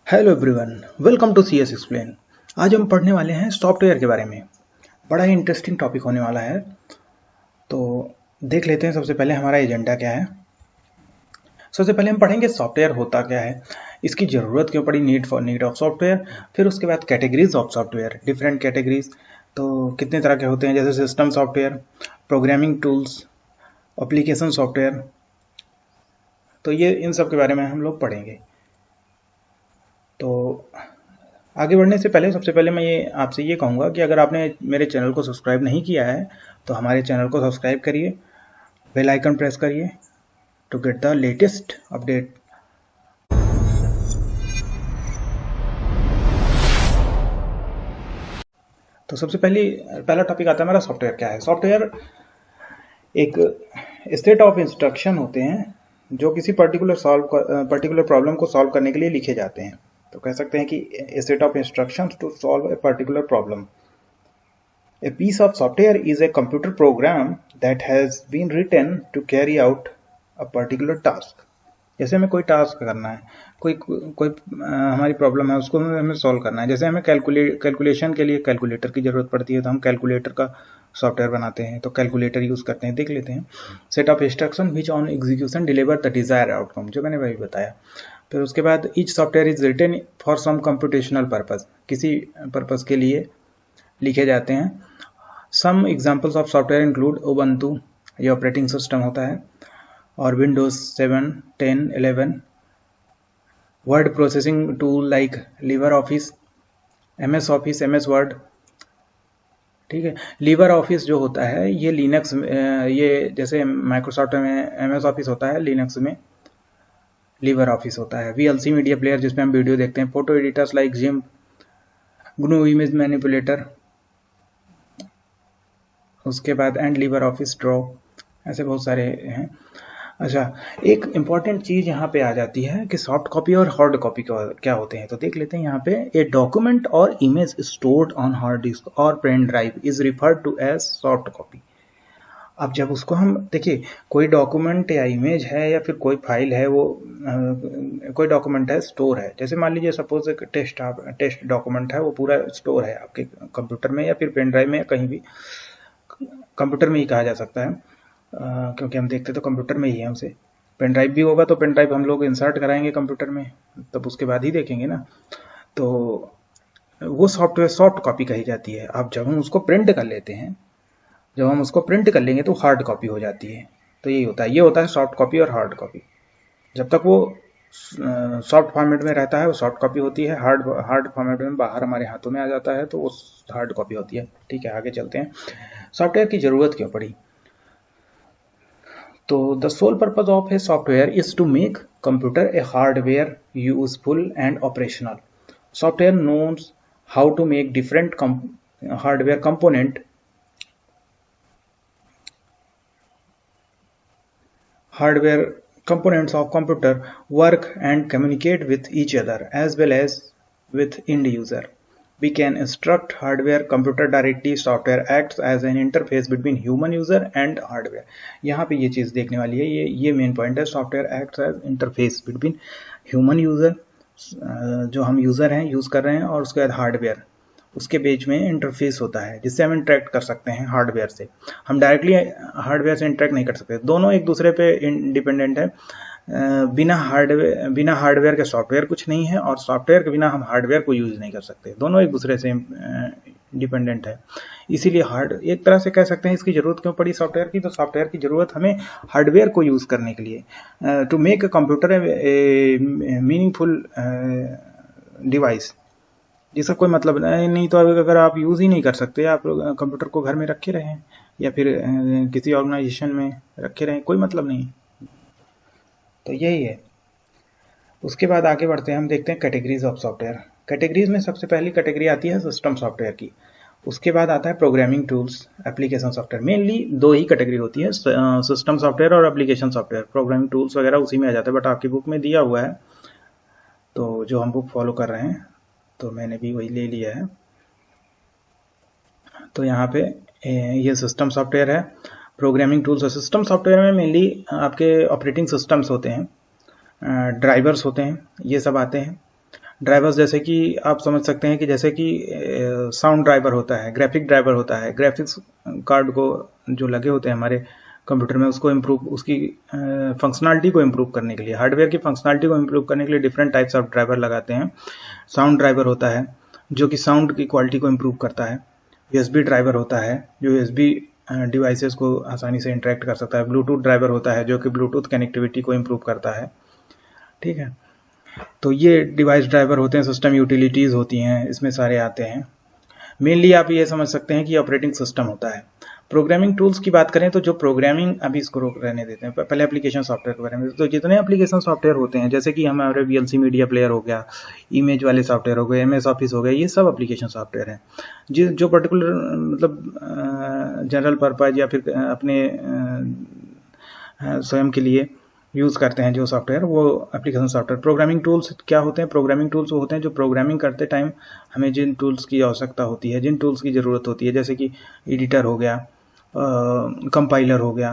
Hello everyone, welcome to CS explain. आज हम पढ़ने वाले हैं सॉफ्टवेयर के बारे में। बड़ा ही इंटरेस्टिंग टॉपिक होने वाला है। तो देख लेते हैं सबसे पहले हमारा एजेंडा क्या है। सबसे पहले हम पढ़ेंगे सॉफ्टवेयर होता क्या है, इसकी ज़रूरत क्यों पड़ी, नीड ऑफ सॉफ्टवेयर। फिर उसके बाद categories of software, different categories. तो कितने तरह के होते हैं, जैसे system software, programming tools, application software. तो ये इन सब के बारे में हम लोग पढ़ेंगे। तो आगे बढ़ने से पहले सबसे पहले मैं ये आपसे ये कहूँगा कि अगर आपने मेरे चैनल को सब्सक्राइब नहीं किया है तो हमारे चैनल को सब्सक्राइब करिए, बेल आइकन प्रेस करिए to get the latest update. तो सबसे पहला टॉपिक आता है हमारा सॉफ्टवेयर क्या है। सॉफ्टवेयर एक सेट ऑफ इंस्ट्रक्शन होते हैं जो किसी पर्टिकुलर प्रॉब्लम को सॉल्व करने के लिए लिखे जाते हैं। तो कह सकते हैं कि a set of instructions to solve a particular problem. A piece of software is a computer program that has been written to carry out a particular task। जैसे हमें कोई टास्क करना है, कोई हमारी प्रॉब्लम है, उसको हमें सॉल्व करना है। जैसे हमें कैलकुलेशन के लिए कैलकुलेटर की ज़रूरत पड़ती है, तो हम कैलकुलेटर का सॉफ्टवेयर बनाते हैं, तो कैलकुलेटर यूज़ करते हैं। देख लेते हैं set of instruction which on execution deliver the desire outcome, जो मैंने वही बताया। फिर उसके बाद each software is written for some computational purpose, किसी पर्पज़ के लिए लिखे जाते हैं। Some examples of software include Ubuntu, ये ऑपरेटिंग सिस्टम होता है, और Windows 7, 10, 11, word processing tool like लिवर Office, MS Office, MS Word. ठीक है, लिवर ऑफिस जो होता है ये लिनक्स, ये जैसे माइक्रोसॉफ्ट में MS ऑफिस होता है, लिनक्स में लिवर ऑफिस होता है। VLC मीडिया प्लेयर जिसमें हम वीडियो देखते हैं। Photo editors like gym, GNU image manipulator, उसके बाद एंड लिवर ऑफिस ड्रॉ, ऐसे बहुत सारे हैं। अच्छा, एक इम्पॉर्टेंट चीज़ यहाँ पे आ जाती है कि सॉफ्ट कॉपी और हार्ड कॉपी क्या होते हैं। तो देख लेते हैं यहाँ पे, ए डॉक्यूमेंट और image stored on hard disk और pen drive is referred to as soft copy. अब जब उसको हम देखिए, कोई डॉक्यूमेंट या इमेज है या फिर कोई फाइल है, वो कोई डॉक्यूमेंट है, स्टोर है। जैसे मान लीजिए सपोज एक टेस्ट डॉक्यूमेंट है, वो पूरा स्टोर है आपके कंप्यूटर में या फिर पेन ड्राइव में, या कहीं भी कंप्यूटर में ही कहा जा सकता है, क्योंकि हम देखते तो कंप्यूटर में ही है। हमसे पेन ड्राइव भी होगा तो पेन ड्राइव हम लोग इंसर्ट कराएंगे कंप्यूटर में, तब उसके बाद ही देखेंगे ना। तो वो सॉफ्टवेयर सॉफ्ट कॉपी कही जाती है। अब जब हम उसको प्रिंट कर लेते हैं, जब हम उसको प्रिंट कर लेंगे तो हार्ड कॉपी हो जाती है। तो यही होता है, ये होता है सॉफ्ट कॉपी और हार्ड कॉपी। जब तक वो सॉफ्ट फॉर्मेट में रहता है वो सॉफ्ट कॉपी होती है, हार्ड फॉर्मेट में बाहर हमारे हाथों में आ जाता है तो वो हार्ड कॉपी होती है। ठीक है, आगे चलते हैं। सॉफ्टवेयर की ज़रूरत क्यों पड़ी। तो the sole purpose of a software is to make computer a hardware useful and operational. Software knows how to make different hardware component hardware components of computer work and communicate with each other as well as with end user. We can instruct hardware computer directly. Software acts as an interface between human user and hardware. यहाँ पे ये चीज़ देखने वाली है, ये main point है। Software acts as interface between human user, जो हम यूज़र हैं, यूज़ कर रहे हैं, और उसके बाद हार्डवेयर, उसके बीच में इंटरफेस होता है जिससे हम इंटरेक्ट कर सकते हैं हार्डवेयर से। हम डायरेक्टली हार्डवेयर से इंटरेक्ट नहीं कर सकते, दोनों एक दूसरे पे इंडिपेंडेंट है। बिना हार्डवेयर के सॉफ्टवेयर कुछ नहीं है, और सॉफ्टवेयर के बिना हम हार्डवेयर को यूज नहीं कर सकते। दोनों एक दूसरे से डिपेंडेंट है। इसीलिए एक तरह से कह सकते हैं इसकी जरूरत क्यों पड़ी सॉफ्टवेयर की। तो सॉफ्टवेयर की जरूरत हमें हार्डवेयर को यूज करने के लिए, to make a computer a meaningful device, जिसका कोई मतलब नहीं। तो अगर आप यूज़ ही नहीं कर सकते, आप कंप्यूटर को घर में रखे रहें या फिर किसी ऑर्गेनाइजेशन में रखे रहें, कोई मतलब नहीं। तो यही है। उसके बाद आगे बढ़ते हैं, हम देखते हैं कैटेगरीज ऑफ सॉफ्टवेयर। कैटेगरीज में सबसे पहली कैटेगरी आती है सिस्टम सॉफ्टवेयर की। उसके बाद आता है programming tools, application software. Mainly दो ही कैटेगरी होती है, सिस्टम सॉफ्टवेयर और एप्लीकेशन सॉफ्टवेयर। प्रोग्रामिंग टूल्स वगैरह उसी में आ जाता है, बट आपकी बुक में दिया हुआ है, तो जो हम बुक फॉलो कर रहे हैं तो मैंने भी वही ले लिया है। तो यहाँ पे ये सिस्टम सॉफ्टवेयर है। प्रोग्रामिंग टूल्स और सिस्टम सॉफ्टवेयर में मेनली आपके ऑपरेटिंग सिस्टम्स होते हैं, ड्राइवर्स होते हैं, ये सब आते हैं। ड्राइवर्स जैसे कि आप समझ सकते हैं कि जैसे कि साउंड ड्राइवर होता है, ग्राफिक ड्राइवर होता है, ग्राफिक्स कार्ड को जो लगे होते हैं हमारे कंप्यूटर में, उसको इम्प्रूव, उसकी फंक्शनलिटी को इम्प्रूव करने के लिए, हार्डवेयर की फंक्शनलिटी को इम्प्रूव करने के लिए डिफरेंट टाइप्स ऑफ ड्राइवर लगाते हैं। साउंड ड्राइवर होता है जो कि साउंड की क्वालिटी को इम्प्रूव करता है। यूएसबी ड्राइवर होता है जो यूएसबी डिवाइसेस को आसानी से इंटरेक्ट कर सकता है। ब्लूटूथ ड्राइवर होता है जो कि ब्लूटूथ कनेक्टिविटी को इम्प्रूव करता है। ठीक है, तो ये डिवाइस ड्राइवर होते हैं, सिस्टम यूटिलिटीज़ होती हैं, इसमें सारे आते हैं। मेनली आप ये समझ सकते हैं कि ऑपरेटिंग सिस्टम होता है। प्रोग्रामिंग टूल्स की बात करें तो जो प्रोग्रामिंग, अभी इसको रोक रहने देते हैं, पहले एप्लीकेशन सॉफ्टवेयर के बारे में। तो जितने एप्लीकेशन सॉफ्टवेयर होते हैं, जैसे कि हमारे वीएलसी मीडिया प्लेयर हो गया, इमेज वाले सॉफ्टवेयर हो गए, एमएस ऑफिस हो गया, ये सब एप्लीकेशन सॉफ्टवेयर हैं जो पर्टिकुलर मतलब जनरल पर्पज या फिर अपने स्वयं के लिए यूज़ करते हैं जो सॉफ्टवेयर, वो एप्लीकेशन सॉफ्टवेयर। प्रोग्रामिंग टूल्स क्या होते हैं? प्रोग्रामिंग टूल्स वो होते हैं जो प्रोग्रामिंग करते टाइम हमें जिन टूल्स की आवश्यकता होती है, जिन टूल्स की ज़रूरत होती है, जैसे कि एडिटर हो गया, कंपाइलर हो गया,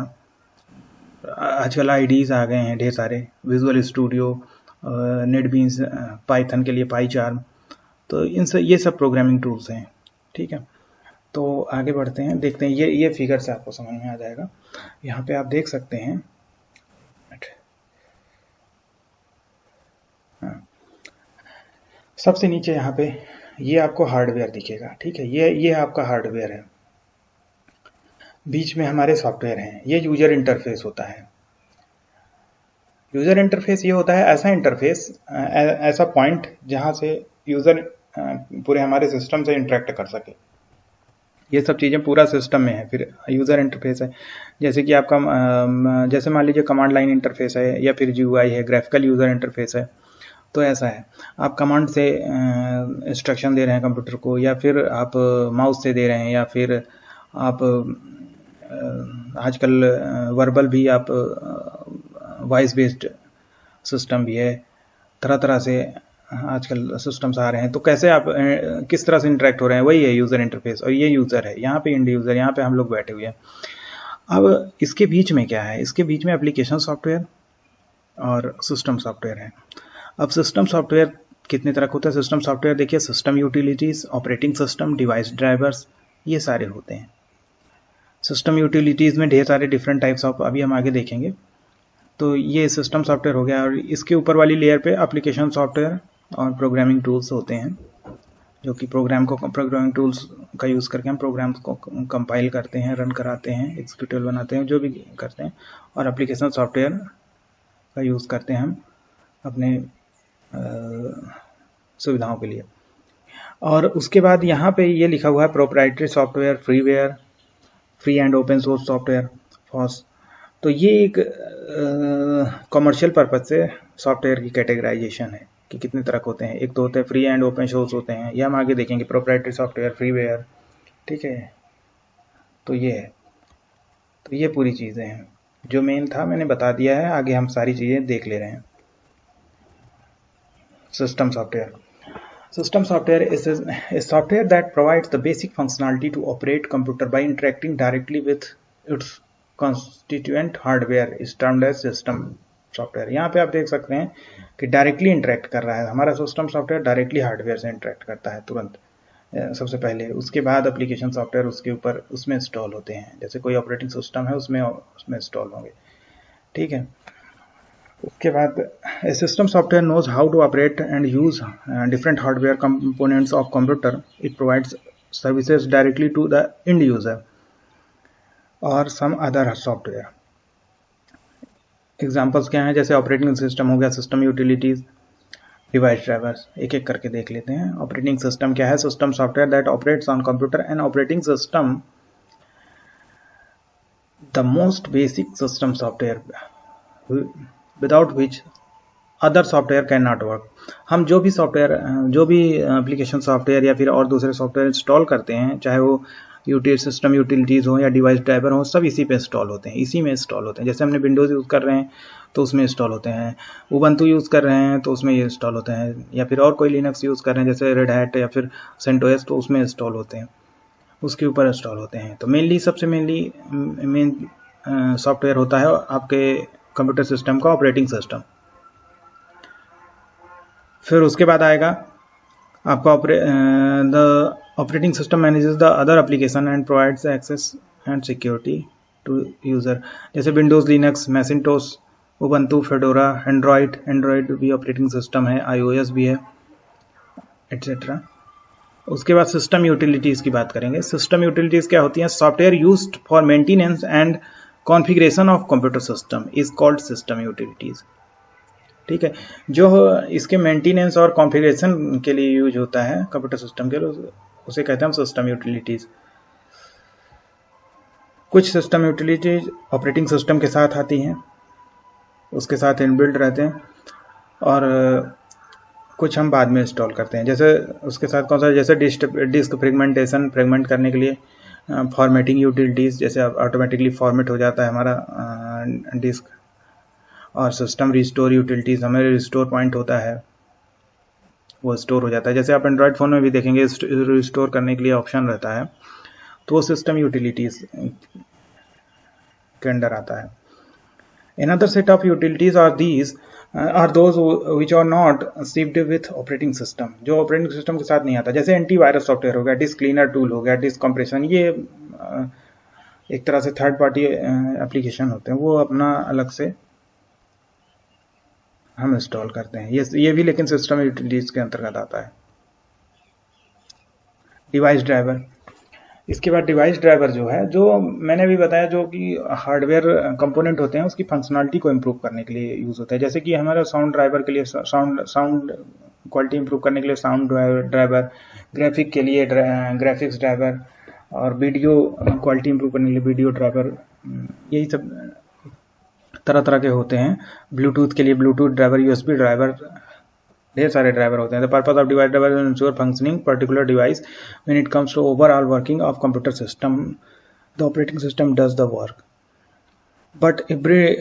आजकल आईडीज आ गए हैं ढेर सारे, विजुअल स्टूडियो, नेटबीन्स, पाइथन के लिए पाईचार्म, तो ये सब प्रोग्रामिंग टूल्स हैं। ठीक है, तो आगे बढ़ते हैं, देखते हैं, ये फिगर से आपको समझ में आ जाएगा। यहाँ पे आप देख सकते हैं, सबसे नीचे यहाँ पे ये आपको हार्डवेयर दिखेगा। ठीक है, ये आपका हार्डवेयर है, बीच में हमारे सॉफ्टवेयर हैं, ये यूजर इंटरफेस होता है। यूजर इंटरफेस ये होता है ऐसा इंटरफेस, ऐसा पॉइंट जहाँ से यूजर पूरे हमारे सिस्टम से इंटरेक्ट कर सके। ये सब चीज़ें पूरा सिस्टम में है। फिर यूज़र इंटरफेस है, जैसे कि आपका जैसे मान लीजिए कमांड लाइन इंटरफेस है, या फिर जीयूआई है, ग्राफिकल यूज़र इंटरफेस है। तो ऐसा है, आप कमांड से इंस्ट्रक्शन दे रहे हैं कंप्यूटर को, या फिर आप माउस से दे रहे हैं, या फिर आप आजकल वर्बल भी, आप वॉइस बेस्ड सिस्टम भी है, तरह तरह से आजकल सिस्टम्स आ रहे हैं। तो कैसे आप किस तरह से इंटरेक्ट हो रहे हैं, वही है यूज़र इंटरफेस। और ये यूज़र है, यहाँ पे इंड यूज़र, यहाँ पे हम लोग बैठे हुए हैं। अब इसके बीच में क्या है? इसके बीच में एप्लीकेशन सॉफ्टवेयर और सिस्टम सॉफ्टवेयर है। अब सिस्टम सॉफ्टवेयर कितने तरह का होता है? सिस्टम सॉफ्टवेयर देखिए, system utilities, operating system, device drivers, ये सारे होते हैं। सिस्टम यूटिलिटीज़ में ढेर सारे डिफरेंट टाइप्स ऑफ, अभी हम आगे देखेंगे। तो ये सिस्टम सॉफ्टवेयर हो गया, और इसके ऊपर वाली लेयर पे एप्लीकेशन सॉफ्टवेयर और प्रोग्रामिंग टूल्स होते हैं, जो कि प्रोग्रामिंग टूल्स का यूज़ करके हम प्रोग्राम्स को कंपाइल करते हैं, रन कराते हैं, एग्जीक्यूटेबल बनाते हैं, जो भी करते हैं। और एप्लीकेशन सॉफ्टवेयर का यूज़ करते हैं हम अपने सुविधाओं के लिए। और उसके बाद यहाँ पे ये लिखा हुआ है proprietary software, freeware, free and open source software, FOSS. तो ये एक कमर्शियल पर्पज से सॉफ्टवेयर की कैटेगराइजेशन है कि कितने तरह के होते हैं। एक तो होते हैं फ्री एंड ओपन सोर्स होते हैं, ये हम आगे देखेंगे, प्रोप्राइटरी सॉफ्टवेयर, फ्रीवेयर। ठीक है, तो ये है, तो ये पूरी चीज़ें हैं, जो मेन था मैंने बता दिया है, आगे हम सारी चीज़ें देख ले रहे हैं। System software. System software is a software that provides the basic functionality to operate computer by interacting directly with its constituent hardware is termed as system software. यहाँ पे आप देख सकते हैं कि डायरेक्टली इंटरेक्ट कर रहा है हमारा सिस्टम सॉफ्टवेयर, डायरेक्टली हार्डवेयर से इंटरेक्ट करता है तुरंत सबसे पहले। उसके बाद एप्लीकेशन सॉफ्टवेयर उसके ऊपर उसमें इंस्टॉल होते हैं, जैसे कोई ऑपरेटिंग सिस्टम है उसमें इंस्टॉल होंगे। ठीक है, उसके बाद system software knows how to operate and use different hardware components of computer. It provides services directly to the end user और सम अदर सॉफ्टवेयर। एग्जांपल्स क्या हैं? जैसे ऑपरेटिंग सिस्टम हो गया, सिस्टम यूटिलिटीज, डिवाइस ड्राइवर्स। एक एक करके देख लेते हैं। ऑपरेटिंग सिस्टम क्या है? System software that operates on computer and operating system the most basic system software without which other software can not work. हम जो भी सॉफ्टवेयर, जो भी एप्लीकेशन सॉफ्टवेयर या फिर और दूसरे सॉफ्टवेयर इंस्टॉल करते हैं, चाहे वो सिस्टम यूटिलिटीज़ हो या डिवाइस ड्राइवर हो, सब इसी पे इंस्टॉल होते हैं, इसी में इंस्टॉल होते हैं। जैसे हमने विंडोज़ यूज़ कर रहे हैं तो उसमें इंस्टॉल होते हैं, उबंटू यूज़ कर रहे हैं तो उसमें ये इंस्टॉल होते हैं, या फिर और कोई लिनक्स यूज़ कर रहे हैं जैसे रेड हैट या फिर सेंटोस, तो उसमें इंस्टॉल होते हैं, उसके ऊपर इंस्टॉल होते हैं। तो मेनली सबसे मेन सॉफ्टवेयर होता है आपके कंप्यूटर सिस्टम का ऑपरेटिंग सिस्टम। फिर उसके बाद आएगा आपका the operating system manages the other application and provides access and security to user, जैसे Windows, Linux, Macintosh, Ubuntu, Fedora, Android भी ऑपरेटिंग सिस्टम है, iOS भी है, एट्सेट्रा। उसके बाद सिस्टम यूटिलिटीज़ की बात करेंगे। सिस्टम यूटिलिटीज़ क्या होती हैं? Software used for maintenance and configuration of computer system is called system utilities. ठीक है, जो इसके मेंटेनेंस और कॉन्फ़िगरेशन के लिए यूज होता है कंप्यूटर सिस्टम के लिए, उसे कहते हैं हम सिस्टम यूटिलिटीज़। कुछ सिस्टम यूटिलिटीज ऑपरेटिंग सिस्टम के साथ आती हैं, उसके साथ इनबिल्ट रहते हैं, और कुछ हम बाद में इंस्टॉल करते हैं। जैसे उसके साथ कौन सा, जैसे डिस्क फ्रेगमेंटेशन, फ्रेगमेंट करने के लिए फॉर्मेटिंग यूटिलिटीज़, जैसे ऑटोमेटिकली फॉर्मेट हो जाता है हमारा डिस्क, और सिस्टम रिस्टोर यूटिलिटीज़, हमें रिस्टोर पॉइंट होता है, वो स्टोर हो जाता है। जैसे आप एंड्रॉयड फ़ोन में भी देखेंगे रिस्टोर करने के लिए ऑप्शन रहता है, तो वो सिस्टम यूटिलिटीज़ के अंडर आता है। Another set of utilities are these are those which are not shipped with operating system, जो ऑपरेटिंग सिस्टम के साथ नहीं आता, जैसे एंटीवायरस सॉफ्टवेयर हो गया, डिस्क क्लीनर टूल हो गया, डिस्क कंप्रेशन, ये एक तरह से थर्ड पार्टी एप्लीकेशन होते हैं, वो अपना अलग से हम इंस्टॉल करते हैं। ये भी लेकिन सिस्टम यूटिलिटीज के अंतर्गत आता है। डिवाइस ड्राइवर, इसके बाद डिवाइस ड्राइवर जो है, जो मैंने अभी बताया, जो कि हार्डवेयर कंपोनेंट होते हैं उसकी फंक्शनलिटी को इम्प्रूव करने के लिए यूज़ होता है। जैसे कि हमारा साउंड ड्राइवर के लिए साउंड क्वालिटी इम्प्रूव करने के लिए साउंड ड्राइवर, ग्राफिक के लिए ग्राफिक्स ड्राइवर, और वीडियो क्वालिटी इम्प्रूव करने के लिए वीडियो ड्राइवर, यही सब तरह तरह के होते हैं। ब्लूटूथ के लिए ब्लूटूथ ड्राइवर, यूएसबी ड्राइवर, ढेर सारे ड्राइवर होते हैं। The purpose of device driver is ensure functioning particular device when it comes to overall working of computer system, the operating system does the work, but every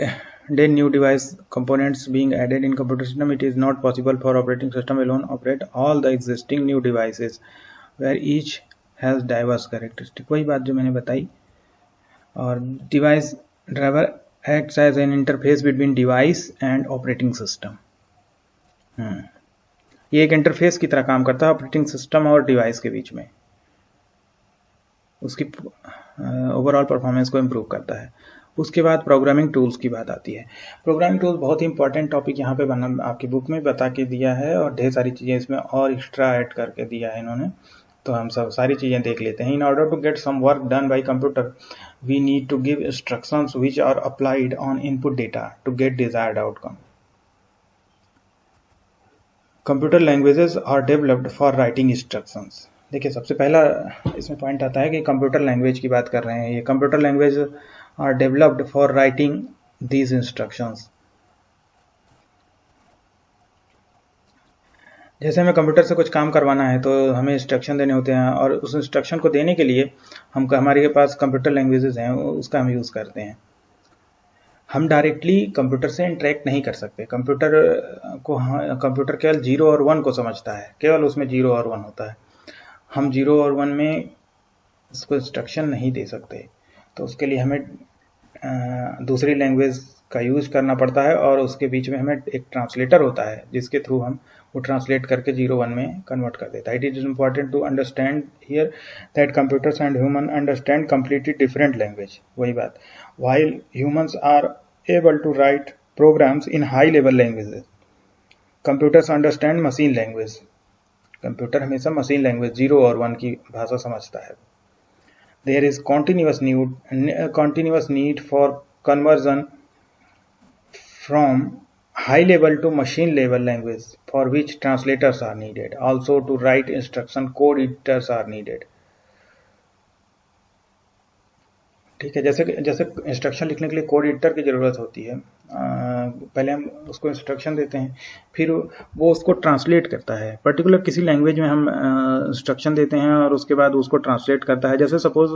day new device components being added in computer system, it is not possible for operating system alone operate all the existing new devices where each has diverse characteristic। वही बात जो मैंने बताई। और device driver acts as an interface between device and operating system। ये एक interface की तरह काम करता है ऑपरेटिंग सिस्टम और डिवाइस के बीच में, उसकी ओवरऑल परफॉर्मेंस को इम्प्रूव करता है। उसके बाद प्रोग्रामिंग टूल्स की बात आती है। प्रोग्रामिंग टूल्स बहुत ही इंपॉर्टेंट टॉपिक यहाँ पे बना, आपकी बुक में बता के दिया है, और ढेर सारी चीज़ें इसमें और एक्स्ट्रा ऐड करके दिया है इन्होंने, तो हम सब सारी चीज़ें देख लेते हैं। In order to get some work done by computer we need to give instructions which are applied on input data to get desired outcome. Computer languages are developed for writing instructions. देखिए, सबसे पहला इसमें point आता है कि computer language की बात कर रहे हैं। ये computer language are developed for writing these instructions. जैसे हमें कंप्यूटर से कुछ काम करवाना है तो हमें इंस्ट्रक्शन देने होते हैं, और उस इंस्ट्रक्शन को देने के लिए हमारे पास कंप्यूटर लैंग्वेजेस हैं, उसका हम यूज़ करते हैं। हम डायरेक्टली कंप्यूटर से इंटरेक्ट नहीं कर सकते। कंप्यूटर केवल 0 और 1 को समझता है, केवल उसमें 0 और 1 होता है। हम 0 और 1 में उसको इंस्ट्रक्शन नहीं दे सकते, तो उसके लिए हमें दूसरी लैंग्वेज का यूज करना पड़ता है, और उसके बीच में हमें एक ट्रांसलेटर होता है जिसके थ्रू हम वो ट्रांसलेट करके 0-1 में कन्वर्ट कर देता है। It is important to understand here that computers and human understand completely different language. वही बात, while humans are able to write programs in high level languages, computers understand machine language. Computer हमेशा machine language 0 और 1 की भाषा समझता है। There is continuous need for conversion from high level to machine level language, for which translators are needed. Also to write instruction code editors are needed. ठीक है, जैसे instruction लिखने के लिए कोड एडिटर की ज़रूरत होती है। पहले हम उसको इंस्ट्रक्शन देते हैं, फिर वो उसको ट्रांसलेट करता है। पर्टिकुलर किसी लैंग्वेज में हम इंस्ट्रक्शन देते हैं और उसके बाद उसको ट्रांसलेट करता है। जैसे सपोज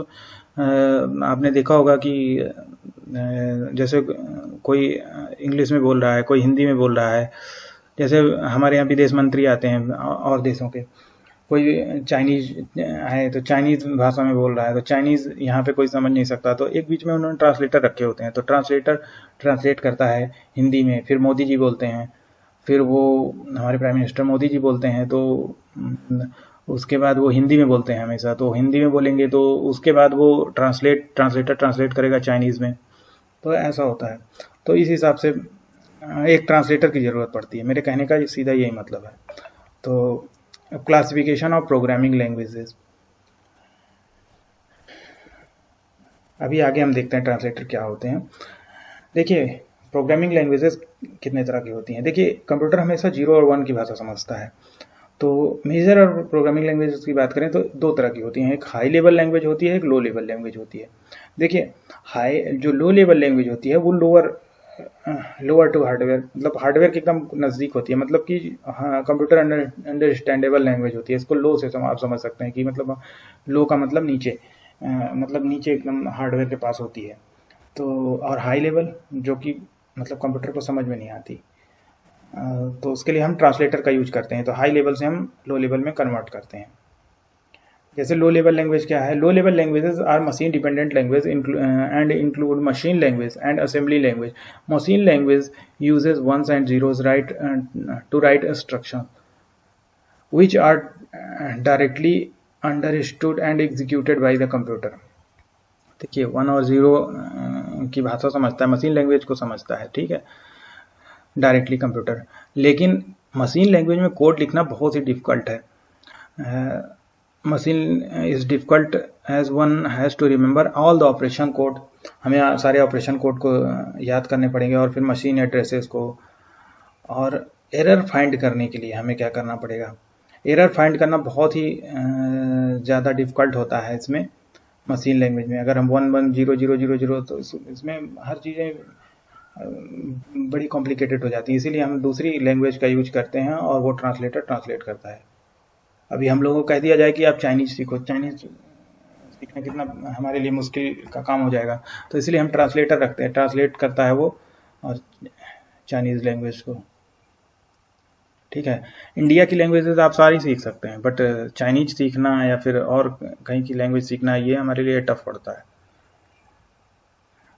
आपने देखा होगा कि जैसे कोई इंग्लिश में बोल रहा है, कोई हिंदी में बोल रहा है। जैसे हमारे यहाँ विदेश मंत्री आते हैं और देशों के, कोई चाइनीज है तो चाइनीज भाषा में बोल रहा है, तो चाइनीज यहाँ पे कोई समझ नहीं सकता, तो एक बीच में उन्होंने ट्रांसलेटर रखे होते हैं, तो ट्रांसलेटर ट्रांसलेट करता है हिंदी में। फिर मोदी जी बोलते हैं फिर वो हमारे प्राइम मिनिस्टर मोदी जी बोलते हैं तो उसके बाद वो हिंदी में बोलते हैं हमेशा, तो हिंदी में बोलेंगे तो उसके बाद वो ट्रांसलेटर ट्रांसलेट करेगा चाइनीज़ में, तो ऐसा होता है। तो इस हिसाब से एक ट्रांसलेटर की ज़रूरत पड़ती है, मेरे कहने का सीधा यही मतलब है। तो क्लासिफिकेशन ऑफ प्रोग्रामिंग लैंग्वेजेस, अभी आगे हम देखते हैं ट्रांसलेटर क्या होते हैं। देखिए प्रोग्रामिंग लैंग्वेजेस कितने तरह की होती हैं। देखिए कंप्यूटर हमेशा 0 और 1 की भाषा समझता है। तो मेजर और प्रोग्रामिंग लैंग्वेजेस की बात करें तो दो तरह की होती हैं, एक हाई लेवल लैंग्वेज होती है, एक लो लेवल लैंग्वेज होती है। देखिए हाई जो लो लेवल लैंग्वेज होती है वो लोअर टू हार्डवेयर, मतलब हार्डवेयर के एकदम नज़दीक होती है, मतलब कि हाँ कंप्यूटर अंडरस्टैंडेबल लैंग्वेज होती है। इसको लो से आप समझ सकते हैं कि मतलब लो का मतलब नीचे, मतलब नीचे एकदम हार्डवेयर के पास होती है। तो और हाई लेवल जो कि मतलब कंप्यूटर को समझ में नहीं आती, तो उसके लिए हम ट्रांसलेटर का यूज करते हैं। तो हाई लेवल से हम लो लेवल में कन्वर्ट करते हैं। जैसे लो लेवल लैंग्वेज क्या है, low level languages are machine dependent language and include machine language and assembly language. Machine language uses ones and zeros right to write instruction which are directly understood and executed by the computer। देखिए 1 और 0 की भाषा समझता है, machine language को समझता है, ठीक है, डायरेक्टली कंप्यूटर। लेकिन मशीन लैंग्वेज में कोड लिखना बहुत ही डिफिकल्ट है। Machine is difficult as one has to remember all the operation code, हमें सारे ऑपरेशन कोड को याद करने पड़ेंगे, और फिर मशीन एड्रेसेस को। और एरर फाइंड करने के लिए हमें क्या करना पड़ेगा, एरर फाइंड करना बहुत ही ज़्यादा डिफिकल्ट होता है इसमें मशीन लैंग्वेज में। अगर हम 110000 तो इसमें हर चीज़ें बड़ी कॉम्प्लिकेटेड हो जाती है, इसीलिए हम दूसरी लैंग्वेज का यूज करते हैं और वो ट्रांसलेटर ट्रांसलेट करता है। अभी हम लोगों को कह दिया जाए कि आप चाइनीज़ सीखो, चाइनीज़ सीखना कितना हमारे लिए मुश्किल का काम हो जाएगा, तो इसलिए हम ट्रांसलेटर रखते हैं, ट्रांसलेट करता है वो और चाइनीज़ लैंग्वेज को, ठीक है। इंडिया की लैंग्वेजेस आप सारी सीख सकते हैं, बट चाइनीज सीखना या फिर और कहीं की लैंग्वेज सीखना ये हमारे लिए टफ पड़ता है।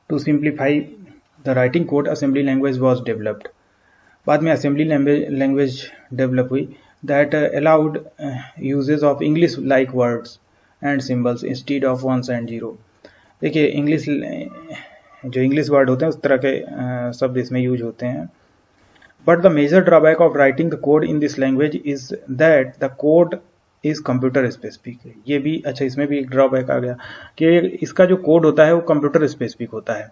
To simplify the writing code assembly language was developed. बाद में असेंबली लैंग्वेज डेवलप हुई that allowed usage of English like words and symbols instead of ones and zero. देखिए इंग्लिश जो इंग्लिश वर्ड होते हैं उस तरह के शब्द इसमें यूज होते हैं। But the major drawback of writing the code in this language is that the code is computer specific। ये भी अच्छा, इसमें भी एक ड्रॉबैक आ गया कि इसका जो कोड होता है वो कंप्यूटर स्पेसिफिक होता है।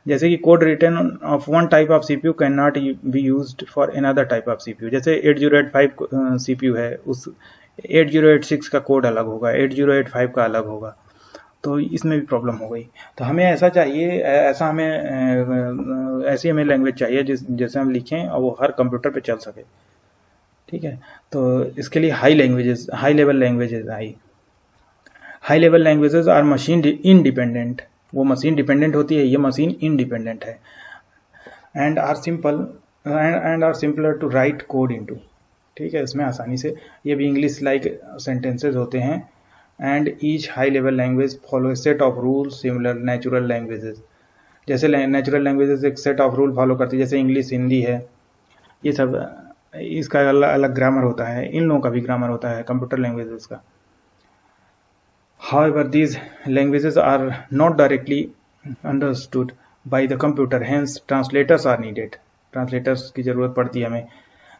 जैसे कि code written of one type of CPU can not be used for another type of CPU. जैसे 8085 सीपीयू है, उस 8086 का कोड अलग होगा, 8085 का अलग होगा, तो इसमें भी प्रॉब्लम हो गई। तो हमें ऐसा चाहिए, ऐसा हमें ऐसी हमें लैंग्वेज चाहिए जैसे हम लिखें और वो हर कंप्यूटर पे चल सके, ठीक है। तो इसके लिए हाई लेवल लैंग्वेजेस आई। High level languages are machine independent, वो मशीन डिपेंडेंट होती है, ये मशीन इनडिपेंडेंट है। And are simpler to write code into, ठीक है, इसमें आसानी से, ये भी इंग्लिश लाइक सेंटेंसेज होते हैं। And each high level language follow set of rules similar natural languages. जैसे नेचुरल लैंग्वेजेस एक सेट ऑफ रूल फॉलो करती है, जैसे इंग्लिश, हिंदी है, ये सब इसका अलग अलग ग्रामर होता है, इन लोगों का भी ग्रामर होता है कंप्यूटर लैंग्वेजेस का। However, these languages are not directly understood by the computer, hence translators are needed। Translators की ज़रूरत पड़ती है हमें।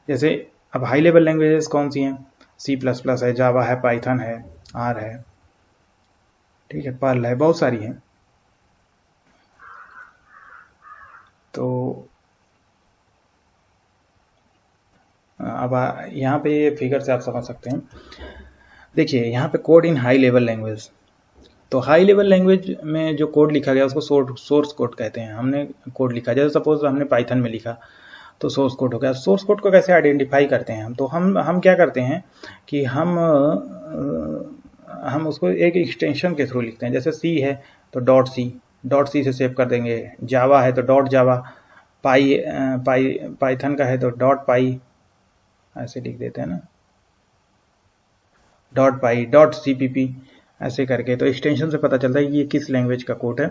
जैसे अब हाई लेवल लैंग्वेजेस कौन सी हैं, C++ है, जावा है, पाइथन है, आर है, ठीक है, पर्ल है, बहुत सारी हैं। तो अब यहाँ पे ये फिगर से आप समझ सकते हैं। देखिए यहाँ पे कोड इन हाई लेवल लैंग्वेज, तो हाई लेवल लैंग्वेज में जो कोड लिखा गया उसको सोर्स कोड कहते हैं। हमने कोड लिखा, जैसे सपोज हमने पाइथन में लिखा तो सोर्स कोड हो गया। सोर्स कोड को कैसे आइडेंटिफाई करते हैं हम, तो हम क्या करते हैं कि हम उसको एक एक्सटेंशन के थ्रू लिखते हैं। जैसे सी है तो डॉट सी से सेव कर देंगे, जावा है तो डॉट जावा, पाइथन का है तो डॉट पाई, ऐसे लिख देते हैं ना, .py .cpp ऐसे करके। तो एक्सटेंशन से पता चलता है कि ये किस लैंग्वेज का कोड है।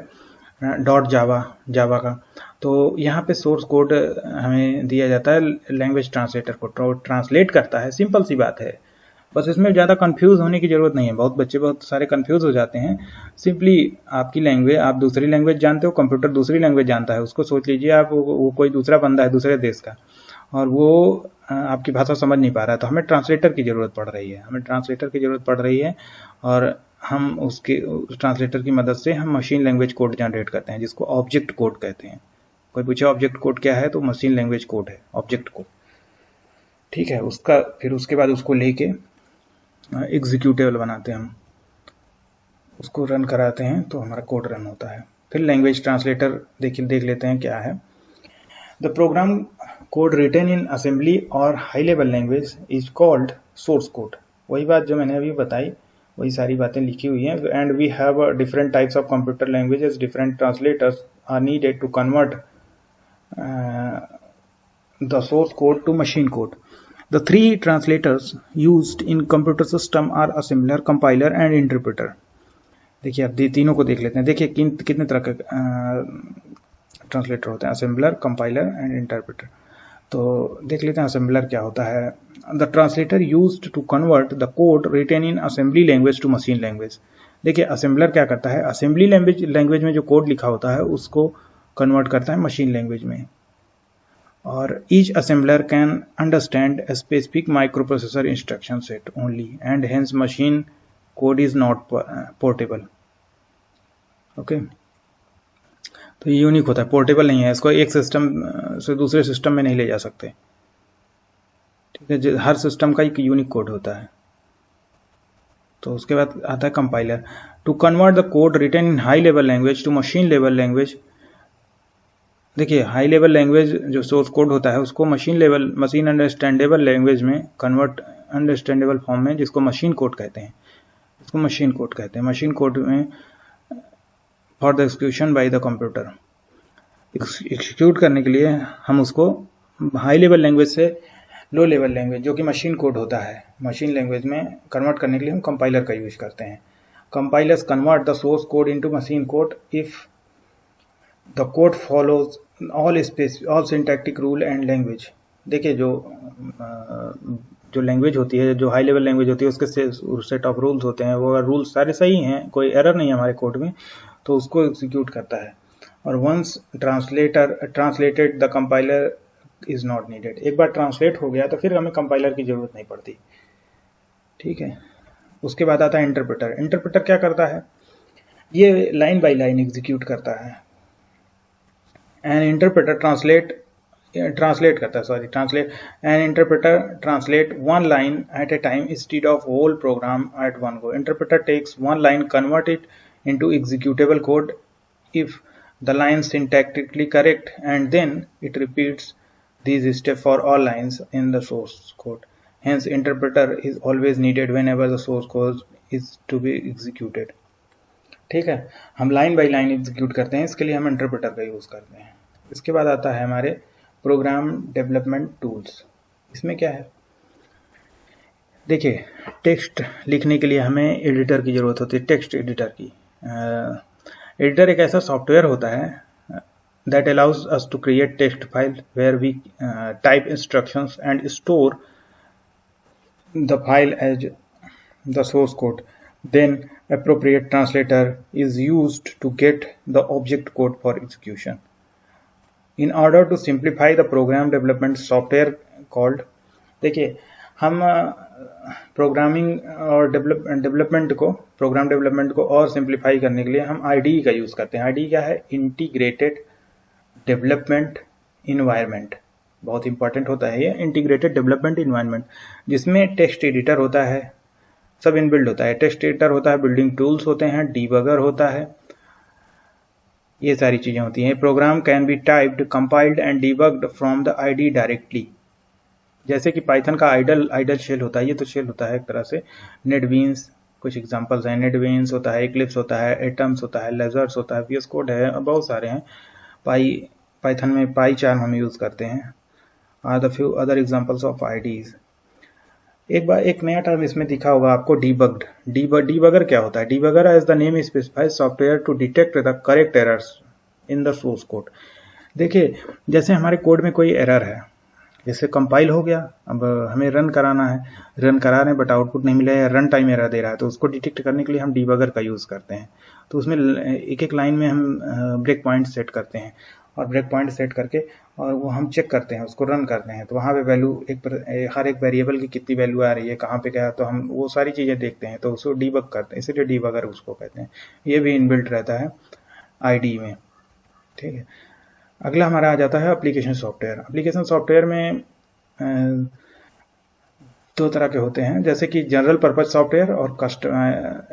डॉट जावा का। तो यहाँ पे सोर्स कोड हमें दिया जाता है लैंग्वेज ट्रांसलेटर को, ट्रांसलेट करता है, सिंपल सी बात है। बस इसमें ज़्यादा कंफ्यूज होने की ज़रूरत नहीं है। बहुत बच्चे बहुत सारे कंफ्यूज हो जाते हैं। सिंपली आपकी लैंग्वेज, आप दूसरी लैंग्वेज जानते हो, कंप्यूटर दूसरी लैंग्वेज जानता है। उसको सोच लीजिए आप वो कोई दूसरा बंदा है दूसरे देश का, और वो आपकी भाषा समझ नहीं पा रहा है, तो हमें ट्रांसलेटर की ज़रूरत पड़ रही है, हमें ट्रांसलेटर की ज़रूरत पड़ रही है। और हम उसके ट्रांसलेटर की मदद से हम मशीन लैंग्वेज कोड जनरेट करते हैं, जिसको ऑब्जेक्ट कोड कहते हैं। कोई पूछे ऑब्जेक्ट कोड क्या है, तो मशीन लैंग्वेज कोड है ऑब्जेक्ट कोड। ठीक है, उसका फिर उसके बाद उसको लेके एग्जीक्यूटेबल बनाते हैं, हम उसको रन कराते हैं तो हमारा कोड रन होता है। फिर लैंग्वेज ट्रांसलेटर देख लेते हैं क्या है। The program code written in assembly or high level language is called source code. वही बात जो मैंने अभी बताई, वही सारी बातें लिखी हुई हैं। And we have different types of computer languages, different translators are needed to convert the source code to machine code. The three translators used in computer system are assembler, compiler and interpreter. देखिए अब तीनों को देख लेते हैं। देखिए कितने तरह के ट्रांसलेटर होते हैं, असेंबलर, कंपाइलर एंड इंटरप्रेटर। तो देख लेते हैं असेंबलर क्या होता है। The translator used to convert the code written in assembly language to machine language. देखिए असेंबलर क्या करता है, असेंबली लैंग्वेज में जो कोड लिखा होता है उसको कन्वर्ट करता है मशीन लैंग्वेज में। और each assembler can understand a specific microprocessor instruction set only and hence machine code is not portable. Okay, तो ये यूनिक होता है, पोर्टेबल नहीं है। इसको एक सिस्टम से दूसरे सिस्टम में नहीं ले जा सकते। ठीक है, हर सिस्टम का एक यूनिक कोड होता है। तो उसके बाद आता है compiler. To convert the code written in high level language to machine level language. देखिए हाई लेवल लैंग्वेज जो सोर्स कोड होता है उसको मशीन अंडरस्टैंडेबल लैंग्वेज में कन्वर्ट, अंडरस्टैंडेबल फॉर्म में, जिसको मशीन कोड कहते हैं, इसको मशीन कोड कहते हैं। मशीन कोड में for the execution by the computer, execute करने के लिए हम उसको हाई लेवल लैंग्वेज से लो लेवल लैंग्वेज जो कि मशीन कोड होता है, मशीन लैंग्वेज में कन्वर्ट करने के लिए हम कंपाइलर का यूज करते हैं। Compilers convert the source code into machine code if the code follows all syntactic rule and language. देखिए जो लैंग्वेज होती है, जो हाई लेवल लैंग्वेज होती है, उसके सेट ऑफ रूल्स होते हैं। वो रूल्स सारे सही हैं, कोई एरर नहीं है हमारे कोड में, तो उसको एग्जीक्यूट करता है। और once translated the compiler is not needed. एक बार ट्रांसलेट हो गया तो फिर हमें कंपाइलर की जरूरत नहीं पड़ती। ठीक है, उसके बाद आता है इंटरप्रेटर। इंटरप्रेटर क्या करता है, ये लाइन बाय लाइन एग्जीक्यूट करता है। N interpreter translate one line at a time instead of whole program at one go. Interpreter takes one line, convert it into executable code if the line syntactically correct, and then it repeats these steps for all lines in the source code. Hence interpreter is always needed whenever the source code is to be executed. ठीक है, हम line by line execute करते हैं, इसके लिए हम interpreter का use करते हैं। इसके बाद आता है हमारे प्रोग्राम डेवलपमेंट टूल्स। इसमें क्या है, देखिए टेक्स्ट लिखने के लिए हमें एडिटर की जरूरत होती है, टेक्स्ट एडिटर की। एडिटर एक ऐसा सॉफ्टवेयर होता है that allows us to create text file where we type instructions and store the file as the source code. Then appropriate translator is used to get the object code for execution. In order to simplify the program development software called, देखिए हम programming और programme development को और simplify करने के लिए हम IDE का यूज करते हैं। IDE क्या है, इंटीग्रेटेड डेवलपमेंट इन्वायरमेंट। बहुत इंपॉर्टेंट होता है ये इंटीग्रेटेड डेवलपमेंट इन्वायरमेंट, जिसमें टेक्स्ट एडिटर होता है, सब इनबिल्ड होता है। टेक्स्ट एडिटर होता है, बिल्डिंग टूल्स होते हैं, डीबगर होता है, ये सारी चीजें होती हैं। Program can be typed, compiled and debugged from the IDE directly. जैसे कि पाइथन का आइडल शेल होता है, ये तो शेल होता है एक तरह से। नेटबीन्स कुछ एग्जांपल्स हैं, नेटबीन्स होता है, इक्लिप्स होता है, एटम्स होता है, लेजर्स होता है, VS कोड है, बहुत सारे हैं। पाइथन में पाईचार्म हम यूज करते हैं। Are the few other examples of IDEs। एक नया टर्म इसमें दिखा होगा आपको, डीबगर क्या होता है। Debugger as the name specifies software to detect the correct errors in the source code. देखिए जैसे हमारे कोड में कोई एरर है, जैसे कंपाइल हो गया, अब हमें रन कराना है, रन करा रहे हैं बट आउटपुट नहीं मिला है, रन टाइम एरर दे रहा है, तो उसको डिटेक्ट करने के लिए हम डीबगर का यूज़ करते हैं। तो उसमें एक एक लाइन में हम ब्रेक पॉइंट सेट करते हैं, और ब्रेक पॉइंट सेट करके और वो हम चेक करते हैं, उसको रन करते हैं, तो वहाँ पे वैल्यू हर एक वेरिएबल की कितनी वैल्यू आ रही है, कहाँ पे क्या है, तो हम वो सारी चीज़ें देखते हैं, तो उसको डीबग करते हैं, इसीलिए डीबगर उसको कहते हैं। ये भी इनबिल्ट रहता है आईडी में, ठीक है। अगला हमारा आ जाता है एप्लीकेशन सॉफ्टवेयर। एप्लीकेशन सॉफ्टवेयर में दो तरह के होते हैं, जैसे कि जनरल पर्पज सॉफ्टवेयर और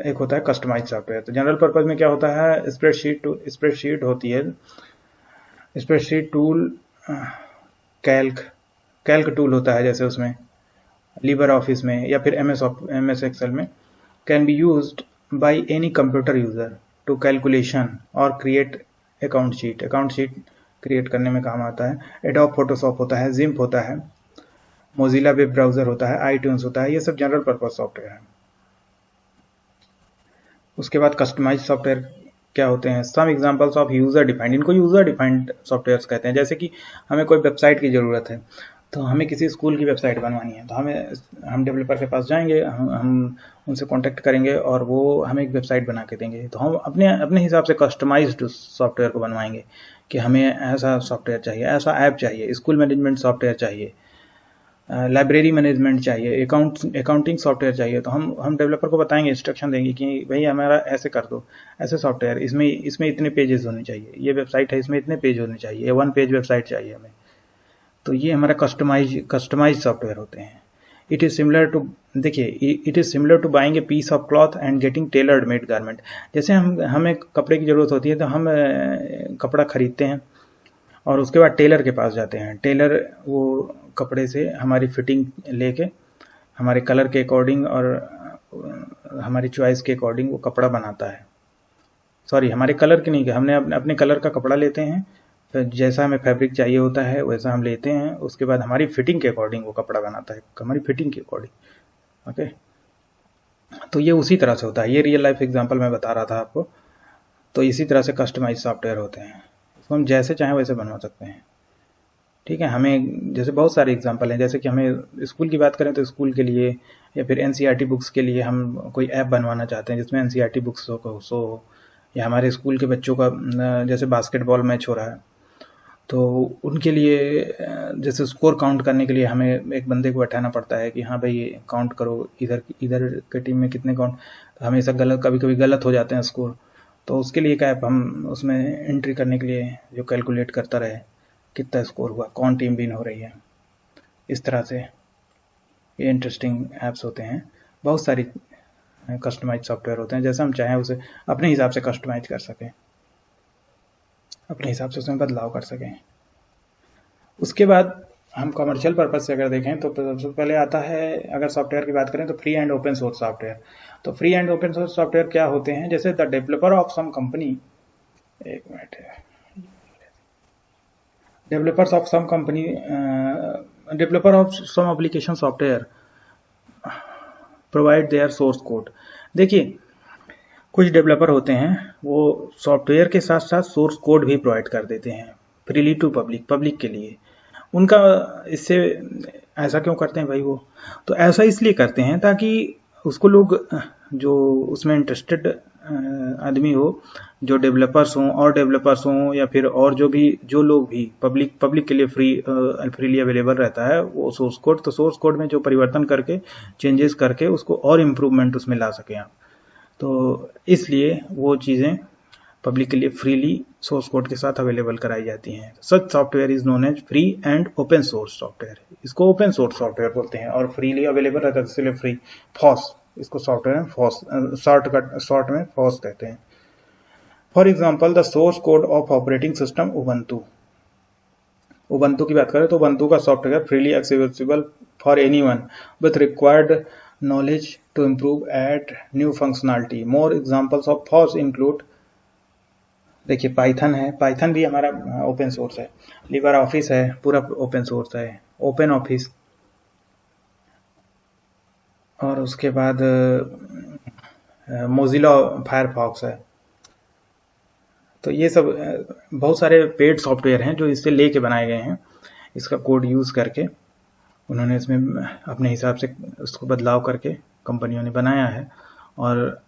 एक होता है कस्टमाइज सॉफ्टवेयर। तो जनरल पर्पज में क्या होता है, स्प्रेडशीट होती है, स्प्रेडशीट टूल, कैल्क टूल होता है, जैसे उसमें लिबर ऑफिस में या फिर एमएस एक्सेल में, can be used by any computer user to calculation और क्रिएट अकाउंट शीट क्रिएट करने में काम आता है। एडोब फोटोशॉप होता है, जिम्प होता है, मोजिला वेब ब्राउजर होता है, आईट्यून्स होता है, ये सब जनरल पर्पज सॉफ्टवेयर है। उसके बाद कस्टमाइज सॉफ्टवेयर क्या होते हैं, some examples of user defined, इनको यूजर डिफाइंड सॉफ्टवेयर्स कहते हैं। जैसे कि हमें कोई वेबसाइट की जरूरत है, तो हमें किसी स्कूल की वेबसाइट बनवानी है, तो हम डेवलपर के पास जाएंगे, हम उनसे कांटेक्ट करेंगे और वो हमें एक वेबसाइट बना के देंगे, तो हम अपने अपने हिसाब से कस्टमाइज्ड सॉफ्टवेयर को बनवाएंगे कि हमें ऐसा सॉफ्टवेयर चाहिए, ऐसा ऐप चाहिए, स्कूल मैनेजमेंट सॉफ्टवेयर चाहिए, लाइब्रेरी मैनेजमेंट चाहिए, अकाउंटिंग सॉफ्टवेयर चाहिए, तो हम डेवलपर को बताएंगे, इंस्ट्रक्शन देंगे कि भाई हमारा ऐसे कर दो, ऐसे सॉफ्टवेयर, इसमें इतने पेजेस होने चाहिए, ये वेबसाइट है इसमें इतने पेज होने चाहिए, 1 पेज वेबसाइट चाहिए हमें। तो ये हमारा कस्टमाइज सॉफ्टवेयर होते हैं। इट इज सिमिलर टू, देखिए it is similar to buying a piece of cloth and getting tailored made garment. जैसे हमें कपड़े की जरूरत होती है, तो हम कपड़ा खरीदते हैं और उसके बाद टेलर के पास जाते हैं, टेलर वो कपड़े से हमारी फिटिंग लेके हमारे कलर के अकॉर्डिंग और हमारी चॉइस के अकॉर्डिंग वो कपड़ा बनाता है। सॉरी, हमारे कलर के नहीं, हमने अपने कलर का कपड़ा लेते हैं, फिर जैसा हमें फैब्रिक चाहिए होता है वैसा हम लेते हैं, उसके बाद हमारी फिटिंग के अकॉर्डिंग वो कपड़ा बनाता है, हमारी फिटिंग के अकॉर्डिंग। ओके, तो ये उसी तरह से होता है, ये रियल लाइफ एग्जांपल मैं बता रहा था आपको। तो इसी तरह से कस्टमाइज सॉफ्टवेयर होते हैं, इसको हम जैसे चाहें वैसे बनवा सकते हैं, ठीक है। हमें जैसे बहुत सारे एग्जांपल हैं, जैसे कि हमें स्कूल की बात करें तो स्कूल के लिए या फिर एनसीईआरटी बुक्स के लिए हम कोई ऐप बनवाना चाहते हैं जिसमें एनसीईआरटी बुक्स हो, या हमारे स्कूल के बच्चों का जैसे बास्केटबॉल मैच हो रहा है, तो उनके लिए जैसे स्कोर काउंट करने के लिए हमें एक बंदे को बैठाना पड़ता है कि हाँ भाई काउंट करो, इधर इधर के टीम में कितने काउंट, तो हमेशा कभी कभी गलत हो जाते हैं स्कोर, तो उसके लिए एक ऐप हम उसमें एंट्री करने के लिए जो कैलकुलेट करता रहे कितना स्कोर हुआ, कौन टीम विन हो रही है। इस तरह से ये इंटरेस्टिंग ऐप्स होते हैं। बहुत सारी कस्टमाइज सॉफ्टवेयर होते हैं, जैसे हम चाहें उसे अपने हिसाब से कस्टमाइज कर सकें, अपने हिसाब से उसमें बदलाव कर सकें। उसके बाद हम कमर्शियल पर्पज से अगर देखें तो सबसे पहले आता है, अगर सॉफ्टवेयर की बात करें तो free and open source software. तो free and open source software क्या होते हैं, जैसे the developer of some company, एक minute, developers of some company, developer of some application software provide their source code. देखिए कुछ डेवलपर होते हैं वो सॉफ्टवेयर के साथ साथ सोर्स कोड भी प्रोवाइड कर देते हैं फ्रीली टू पब्लिक के लिए। उनका इससे ऐसा क्यों करते हैं भाई वो, तो ऐसा इसलिए करते हैं ताकि उसको लोग जो उसमें इंटरेस्टेड आदमी हो, जो डेवलपर्स हों और डेवलपर्स हों या फिर और जो लोग भी पब्लिक के लिए फ्रीली अवेलेबल रहता है वो सोर्स कोड, तो सोर्स कोड में जो परिवर्तन करके चेंजेस करके उसको और इम्प्रूवमेंट उसमें ला सकें आप, तो इसलिए वो चीज़ें पब्लिक के लिए फ्रीली सोर्स कोड के साथ अवेलेबल कराई जाती हैं। Such software is known as free and open source software, इसको ओपन सोर्स सॉफ्टवेयर बोलते हैं, और फ्रीली अवेलेबल रहता है इसलिए फ्री। फॉस, इसको सॉफ्टवेयर में फॉस शॉर्ट में फॉस कहते हैं। For example the source code of operating system Ubuntu की बात करें तो उबंटू का software freely accessible for anyone with required knowledge to improve add new functionality. More examples of FOSS include, देखिए Python है, पाइथन भी हमारा ओपन सोर्स है, लिबर ऑफिस है पूरा ओपन सोर्स है, ओपन ऑफिस, और उसके बाद मोजिला फायरफॉक्स है, तो ये सब बहुत सारे पेड सॉफ्टवेयर हैं जो इससे लेके बनाए गए हैं, इसका कोड यूज़ करके उन्होंने इसमें अपने हिसाब से उसको बदलाव करके कंपनियों ने बनाया है। और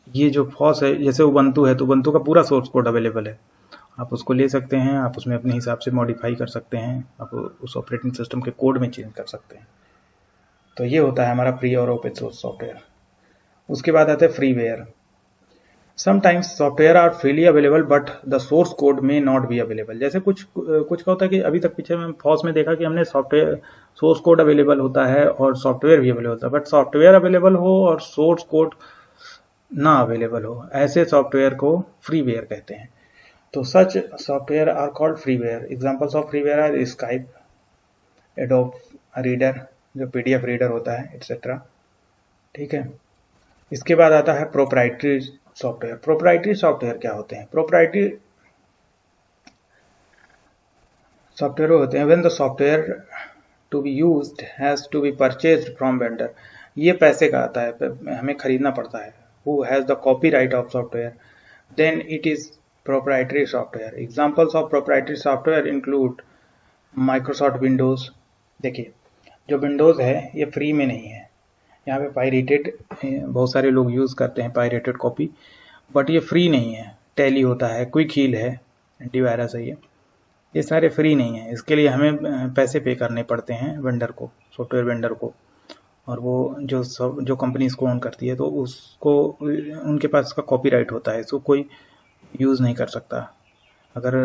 ये जो फॉस है, जैसे उबंटू है तो उबंटू का पूरा सोर्स कोड अवेलेबल है, आप उसको ले सकते हैं, आप उसमें अपने हिसाब से मॉडिफाई कर सकते हैं, आप उस ऑपरेटिंग सिस्टम के कोड में चेंज कर सकते हैं। तो ये होता है हमारा फ्री और ओपन सोर्स सॉफ्टवेयर। उसके बाद आता है freeware. Sometimes software are freely available but the source code may not be available. जैसे कुछ का होता है कि अभी तक पीछे में फॉस में देखा कि हमने सॉफ्टवेयर सोर्स कोड अवेलेबल होता है और सॉफ्टवेयर भी अवेलेबल होता है, बट सॉफ्टवेयर अवेलेबल हो और सोर्स कोड ना अवेलेबल हो, ऐसे सॉफ्टवेयर को फ्रीवेयर कहते हैं। तो such software are called freeware. Examples of freeware are Skype, Adobe Reader जो पीडीएफ रीडर होता है, एटसेट्रा। ठीक है। इसके बाद आता है प्रोप्राइटरी सॉफ्टवेयर। प्रोप्राइटरी सॉफ्टवेयर क्या होते हैं? प्रोप्राइटरी सॉफ्टवेयर होते हैं when the software to be used has to be purchased from vendor. ये पैसे का आता है, हमें खरीदना पड़ता है। Who has the copyright of software, then it is proprietary software. Examples of proprietary software include Microsoft Windows. देखिए, जो विंडोज है ये फ्री में नहीं है, यहाँ पे पायरेटेड बहुत सारे लोग यूज़ करते हैं, पायरेटेड कॉपी, बट ये फ्री नहीं है। टैली होता है, क्विक हील है, एंटीवायरस है, ये सारे फ्री नहीं है। इसके लिए हमें पैसे पे करने पड़ते हैं वेंडर को, सॉफ्टवेयर वेंडर को। और वो जो कंपनी इसको ओन करती है तो उसको उनके पास इसका कॉपीराइट होता है, इसको कोई यूज़ नहीं कर सकता। अगर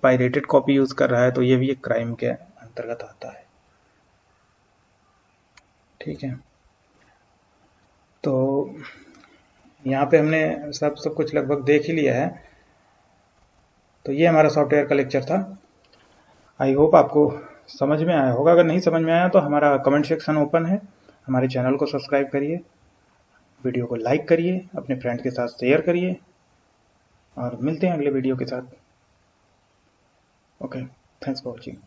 पायरेटेड कॉपी यूज़ कर रहा है तो ये भी एक क्राइम के अंतर्गत आता है। ठीक है। तो यहाँ पे हमने सब कुछ लगभग देख ही लिया है। तो ये हमारा सॉफ्टवेयर का लेक्चर था। आई होप आपको समझ में आया होगा। अगर नहीं समझ में आया तो हमारा कमेंट सेक्शन ओपन है, हमारे चैनल को सब्सक्राइब करिए, वीडियो को लाइक करिए, अपने फ्रेंड के साथ शेयर करिए, और मिलते हैं अगले वीडियो के साथ। Okay, thanks for watching.